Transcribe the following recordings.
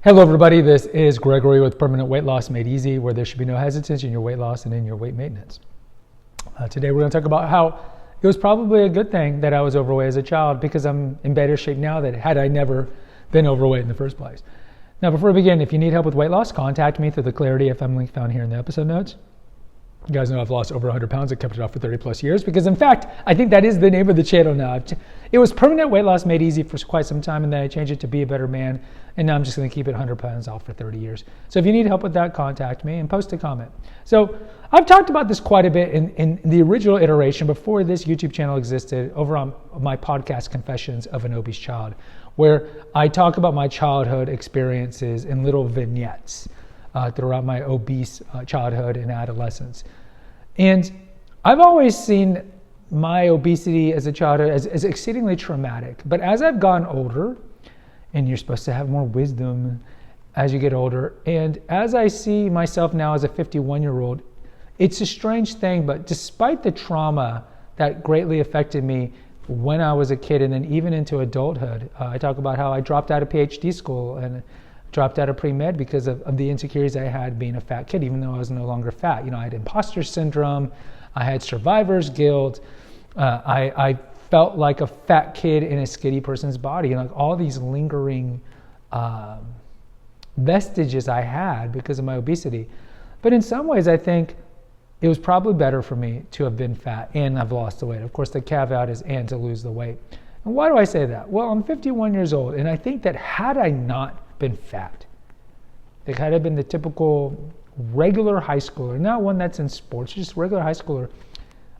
Hello everybody, this is Gregory with Permanent Weight Loss Made Easy, where there should be no hesitancy in your weight loss and in your weight maintenance. Today we're going to talk about how it was probably a good thing that I was overweight as a child, because I'm in better shape now than had I never been overweight in the first place. Now before we begin, if you need help with weight loss, contact me through the Clarity FM link found here in the episode notes. You guys know I've lost over 100 pounds. I kept it off for 30 plus years because, in fact, I think that is the name of the channel now. It was Permanent Weight Loss Made Easy for quite some time, and then I changed it to Be a Better Man, and now I'm just going to keep it 100 pounds off for 30 years. So if you need help with that, contact me and post a comment. So I've talked about this quite a bit in the original iteration before this YouTube channel existed, over on my podcast, Confessions of an Obese Child, where I talk about my childhood experiences in little vignettes throughout my obese childhood and adolescence. And I've always seen my obesity as a child as exceedingly traumatic. But as I've gotten older, and you're supposed to have more wisdom as you get older, and as I see myself now as a 51-year-old, it's a strange thing, but despite the trauma that greatly affected me when I was a kid and then even into adulthood, I talk about how I dropped out of PhD school and dropped out of pre-med because of the insecurities I had being a fat kid, even though I was no longer fat. You know, I had imposter syndrome, I had survivor's guilt, I felt like a fat kid in a skinny person's body, and like all these lingering vestiges I had because of my obesity. But in some ways, I think it was probably better for me to have been fat and have lost the weight. Of course, the caveat is and to lose the weight. And why do I say that? Well, I'm 51 years old, and I think that had I not been fat, like had I been the typical regular high schooler, not one that's in sports, just regular high schooler,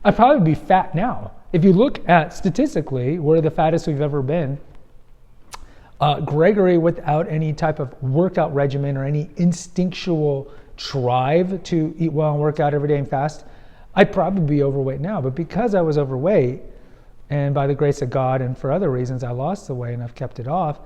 I'd probably be fat now. If you look at statistically, we're the fattest we've ever been. Gregory, without any type of workout regimen or any instinctual drive to eat well and work out every day and fast, I'd probably be overweight now. But because I was overweight, and by the grace of God and for other reasons, I lost the weight and I've kept it off,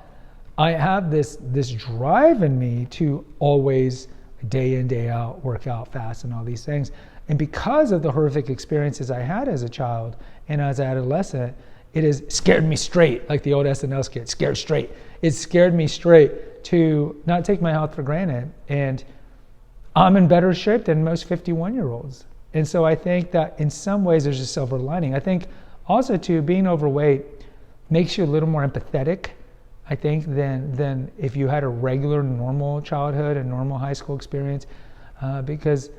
I have this drive in me to always, day in, day out, work out fast and all these things. And because of the horrific experiences I had as a child and as an adolescent, it has scared me straight, like the old SNL skit, Scared Straight. It scared me straight to not take my health for granted. And I'm in better shape than most 51-year-olds. And so I think that in some ways there's a silver lining. I think also too, being overweight makes you a little more empathetic, I think, than if you had a regular, normal childhood and normal high school experience, because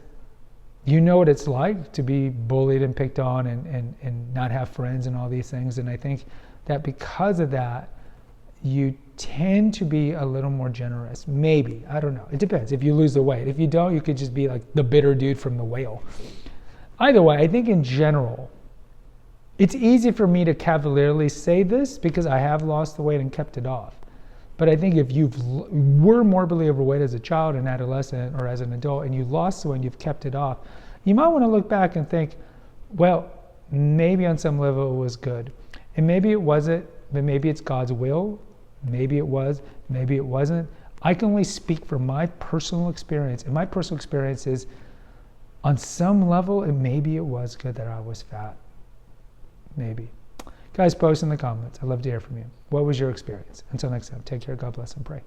you know what it's like to be bullied and picked on and not have friends and all these things. And I think that because of that, you tend to be a little more generous. Maybe, I don't know. It depends if you lose the weight. If you don't, you could just be like the bitter dude from The Whale. Either way, I think in general, it's easy for me to cavalierly say this because I have lost the weight and kept it off. But I think if you were morbidly overweight as a child, an adolescent, or as an adult, and you lost the weight and you've kept it off, you might want to look back and think, well, maybe on some level it was good. And maybe it wasn't, but maybe it's God's will. Maybe it was, maybe it wasn't. I can only speak from my personal experience. And my personal experience is, on some level, and maybe it was good that I was fat. Maybe. Guys, post in the comments. I'd love to hear from you. What was your experience? Until next time, take care, God bless, and pray.